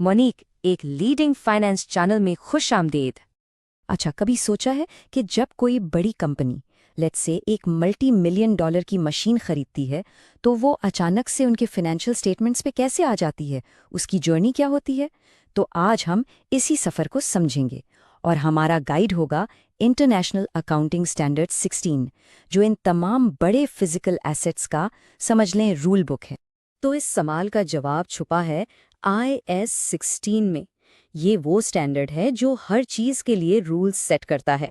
Monic, एक leading finance channel में खुश आमदीद। अच्छा, कभी सोचा है कि जब कोई बड़ी कंपनी लेट्स से एक मल्टी मिलियन डॉलर की मशीन खरीदती है तो वो अचानक से उनके फाइनेंशियल स्टेटमेंट्स पे कैसे आ जाती है, उसकी जर्नी क्या होती है? तो आज हम इसी सफ़र को समझेंगे और हमारा गाइड होगा इंटरनेशनल अकाउंटिंग स्टैंडर्ड 16, जो इन तमाम बड़े फिजिकल एसेट्स का समझ लें रूल बुक है। तो इस सवाल का जवाब छुपा है IS 16 में। ये वो स्टैंडर्ड है जो हर चीज़ के लिए रूल्स सेट करता है।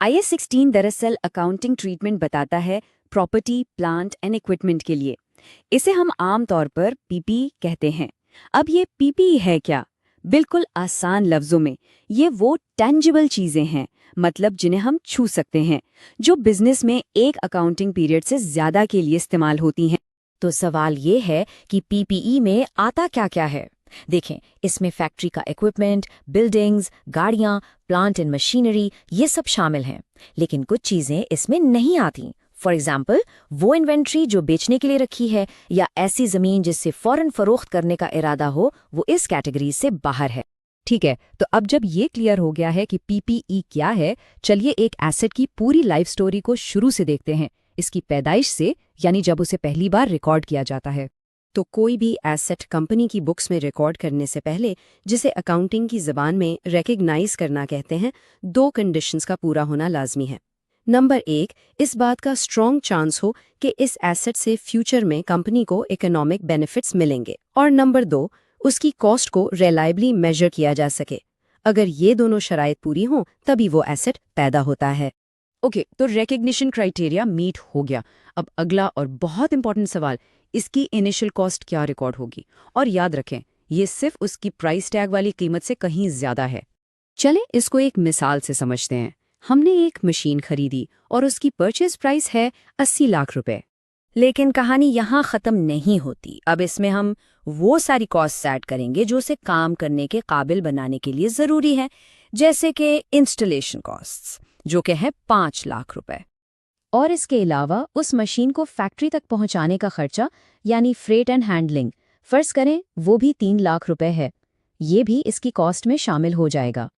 IS 16 दरअसल अकाउंटिंग ट्रीटमेंट बताता है प्रॉपर्टी, प्लांट एंड इक्विपमेंट के लिए। इसे हम आम तौर पर पीपी कहते हैं। अब ये पीपी है क्या? बिल्कुल आसान लफ्जों में, ये वो टेंजिबल चीजें हैं, मतलब जिन्हें हम छू सकते हैं, जो बिजनेस में एक अकाउंटिंग पीरियड से ज्यादा के लिए इस्तेमाल होती हैं। तो सवाल ये है कि पीपीई में आता क्या क्या है? देखें, इसमें फैक्ट्री का इक्विपमेंट, बिल्डिंग्स, गाड़ियां, प्लांट एंड मशीनरी, ये सब शामिल हैं। लेकिन कुछ चीजें इसमें नहीं आती। फॉर एग्जाम्पल, वो इन्वेंट्री जो बेचने के लिए रखी है या ऐसी जमीन जिससे फौरन फरोख्त करने का इरादा हो, वो इस कैटेगरी से बाहर है। ठीक है, तो अब जब ये क्लियर हो गया है कि पीपीई क्या है, चलिए एक एसेट की पूरी लाइफ स्टोरी को शुरू से देखते हैं, इसकी पैदाइश से, यानी जब उसे पहली बार रिकॉर्ड किया जाता है। तो कोई भी एसेट कंपनी की बुक्स में रिकॉर्ड करने से पहले, जिसे अकाउंटिंग की ज़बान में रिकॉग्नाइज करना कहते हैं, दो कंडीशंस का पूरा होना लाजमी है। नंबर 1, इस बात का स्ट्रॉन्ग चांस हो कि इस एसेट से फ्यूचर में कंपनी को इकोनॉमिक बेनिफिट्स मिलेंगे। और नंबर 2, उसकी कॉस्ट को रिलायबली मेजर किया जा सके। अगर ये दोनों शराइत पूरी हों, तभी वो एसेट पैदा होता है। ओके, तो रिकग्निशन क्राइटेरिया मीट हो गया। अब अगला और बहुत इंपॉर्टेंट सवाल, इसकी इनिशियल कॉस्ट क्या रिकॉर्ड होगी? और याद रखें, ये सिर्फ उसकी प्राइस टैग वाली कीमत से कहीं ज्यादा है। चलें इसको एक मिसाल से समझते हैं। हमने एक मशीन खरीदी और उसकी परचेज प्राइस है 80 लाख रुपए। लेकिन कहानी यहाँ ख़त्म नहीं होती। अब इसमें हम वो सारी कॉस्ट ऐड करेंगे जो उसे काम करने के काबिल बनाने के लिए ज़रूरी है, जैसे कि इंस्टॉलेशन कॉस्ट्स, जो कि है 5 लाख रुपए। और इसके अलावा उस मशीन को फैक्ट्री तक पहुंचाने का खर्चा, यानी फ्रेट एंड हैंडलिंग, फर्ज करें वो भी 3 लाख रुपए है। ये भी इसकी कॉस्ट में शामिल हो जाएगा।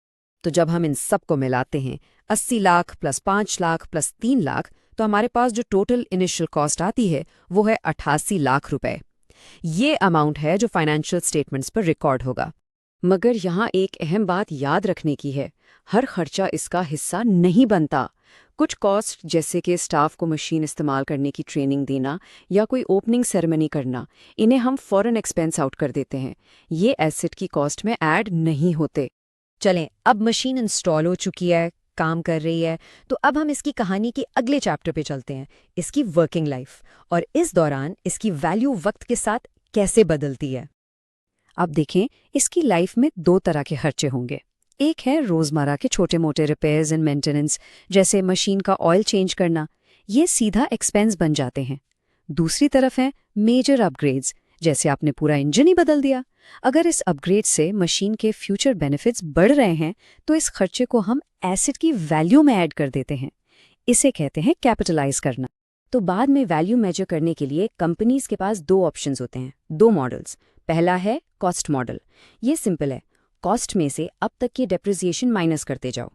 तो जब हम इन सब को मिलाते हैं, 80 लाख प्लस 5 लाख प्लस 3 लाख, तो हमारे पास जो टोटल इनिशियल कॉस्ट आती है वो है 88 लाख रुपए। ये अमाउंट है जो फाइनेंशियल स्टेटमेंट्स पर रिकॉर्ड होगा। मगर यहाँ एक अहम बात याद रखने की है, हर खर्चा इसका हिस्सा नहीं बनता। कुछ कॉस्ट, जैसे कि स्टाफ को मशीन इस्तेमाल करने की ट्रेनिंग देना या कोई ओपनिंग सेरेमनी करना, इन्हें हम फॉरेन एक्सपेंस आउट कर देते हैं। ये एसेट की कॉस्ट में ऐड नहीं होते। चलें, अब मशीन इंस्टॉल हो चुकी है, काम कर रही है, तो अब हम इसकी कहानी के अगले चैप्टर पे चलते हैं, इसकी वर्किंग लाइफ, और इस दौरान इसकी वैल्यू वक्त के साथ कैसे बदलती है। अब देखें, इसकी लाइफ में दो तरह के खर्चे होंगे। एक है रोज़मर्रा के छोटे मोटे रिपेयर्स एंड मेंटेनेंस, जैसे मशीन का ऑयल चेंज करना, ये सीधा एक्सपेंस बन जाते हैं। दूसरी तरफ है मेजर अपग्रेड्स, जैसे आपने पूरा इंजन ही बदल दिया। अगर इस अपग्रेड से मशीन के फ्यूचर बेनिफिट्स बढ़ रहे हैं, तो इस खर्चे को हम एसेट की वैल्यू में ऐड कर देते हैं। इसे कहते हैं कैपिटलाइज करना। तो बाद में वैल्यू मेजर करने के लिए कंपनीज के पास दो ऑप्शंस होते हैं, दो मॉडल्स। पहला है कॉस्ट मॉडल। ये सिंपल है, कॉस्ट में से अब तक की डेप्रिसिएशन माइनस करते जाओ।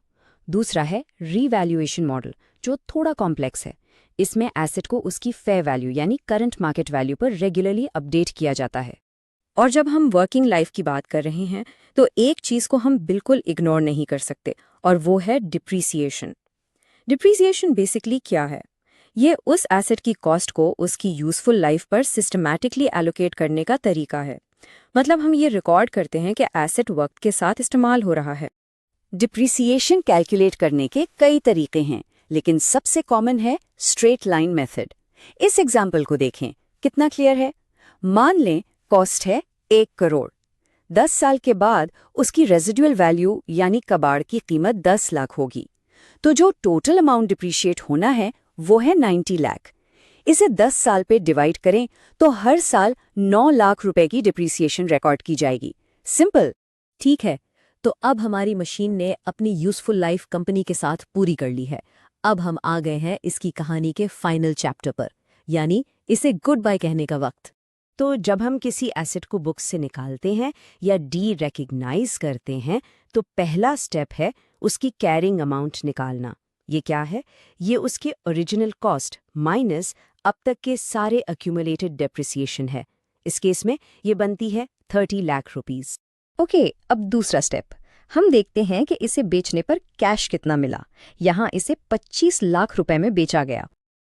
दूसरा है रीवैल्यूएशन मॉडल, जो थोड़ा कॉम्प्लेक्स है। इसमें एसेट को उसकी फेयर वैल्यू यानी करंट मार्केट वैल्यू पर रेगुलरली अपडेट किया जाता है। और जब हम वर्किंग लाइफ की बात कर रहे हैं, तो एक चीज़ को हम बिल्कुल इग्नोर नहीं कर सकते, और वो है डिप्रीसिएशन। डिप्रीसिएशन बेसिकली क्या है? ये उस एसेट की कॉस्ट को उसकी यूजफुल लाइफ पर सिस्टमैटिकली एलोकेट करने का तरीका है। मतलब हम ये रिकॉर्ड करते हैं कि एसेट वक्त के साथ इस्तेमाल हो रहा है। डिप्रीसिएशन कैलकुलेट करने के कई तरीके हैं, लेकिन सबसे कॉमन है स्ट्रेट लाइन मेथड। इस एग्जाम्पल को देखें, कितना क्लियर है। मान लें कॉस्ट है 1 करोड़। 10 साल के बाद उसकी रेजिडुअल वैल्यू यानी कबाड़ की कीमत 10 लाख होगी। तो जो टोटल अमाउंट डिप्रीशिएट होना है वो है 90 लाख। इसे 10 साल पे डिवाइड करें तो हर साल 9 लाख रुपए की डिप्रीसिएशन रिकॉर्ड की जाएगी। सिंपल। ठीक है, तो अब हमारी मशीन ने अपनी यूजफुल लाइफ कंपनी के साथ पूरी कर ली है। अब हम आ गए हैं इसकी कहानी के फाइनल चैप्टर पर, यानी इसे गुड बाय कहने का वक्त। तो जब हम किसी एसेट को बुक्स से निकालते हैं या डी रिकॉग्नाइज करते हैं तो पहला स्टेप है उसकी कैरिंग अमाउंट निकालना। ये क्या है? ये उसके ओरिजिनल कॉस्ट माइनस अब तक के सारे अक्यूमुलेटेड डेप्रिसिएशन है। इस केस में ये बनती है 30 लाख रुपीस। ओके, अब दूसरा स्टेप हम देखते हैं कि इसे बेचने पर कैश कितना मिला। यहाँ इसे 25 लाख रुपए में बेचा गया।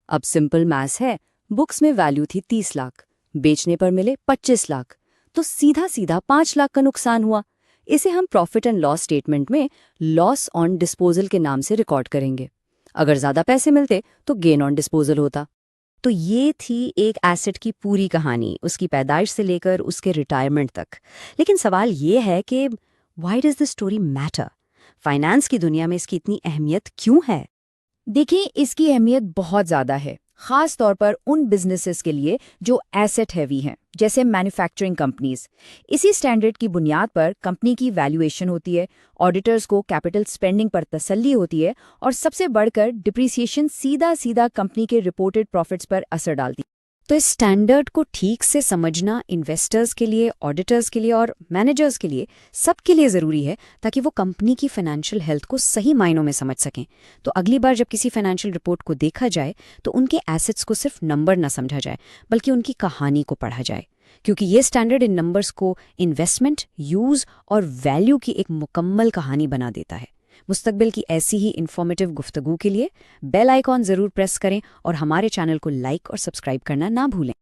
अब सिंपल मैथ्स है, बुक्स में वैल्यू थी 30 लाख, बेचने पर मिले 25 लाख, तो सीधा सीधा 5 लाख का नुकसान हुआ। इसे हम प्रॉफिट एंड लॉस स्टेटमेंट में लॉस ऑन डिस्पोजल के नाम से रिकॉर्ड करेंगे। अगर ज्यादा पैसे मिलते तो गेन ऑन डिस्पोजल होता। तो ये थी एक एसेट की पूरी कहानी, उसकी पैदाइश से लेकर उसके रिटायरमेंट तक। लेकिन सवाल ये है कि why does the story matter? Finance की दुनिया में इसकी इतनी अहमियत क्यों है? देखिए, इसकी अहमियत बहुत ज़्यादा है, ख़ास तौर पर उन बिजनेसेस के लिए जो एसेट हैवी हैं, जैसे मैन्युफैक्चरिंग कंपनीज। इसी स्टैंडर्ड की बुनियाद पर कंपनी की वैल्यूएशन होती है, ऑडिटर्स को कैपिटल स्पेंडिंग पर तसल्ली होती है और सबसे बढ़कर डिप्रिसिएशन सीधा सीधा कंपनी के रिपोर्टेड प्रॉफिट्स पर असर डालती है। तो इस स्टैंडर्ड को ठीक से समझना इन्वेस्टर्स के लिए, ऑडिटर्स के लिए और मैनेजर्स के लिए, सबके लिए ज़रूरी है, ताकि वो कंपनी की फाइनेंशियल हेल्थ को सही मायनों में समझ सकें। तो अगली बार जब किसी फाइनेंशियल रिपोर्ट को देखा जाए तो उनके एसेट्स को सिर्फ नंबर न समझा जाए, बल्कि उनकी कहानी को पढ़ा जाए, क्योंकि ये स्टैंडर्ड इन नंबर्स को इन्वेस्टमेंट, यूज़ और वैल्यू की एक मुकम्मल कहानी बना देता है। मुस्तकबिल की ऐसी ही इन्फॉर्मेटिव गुफ्तगू के लिए बेल आइकॉन ज़रूर प्रेस करें और हमारे चैनल को लाइक और सब्सक्राइब करना ना भूलें।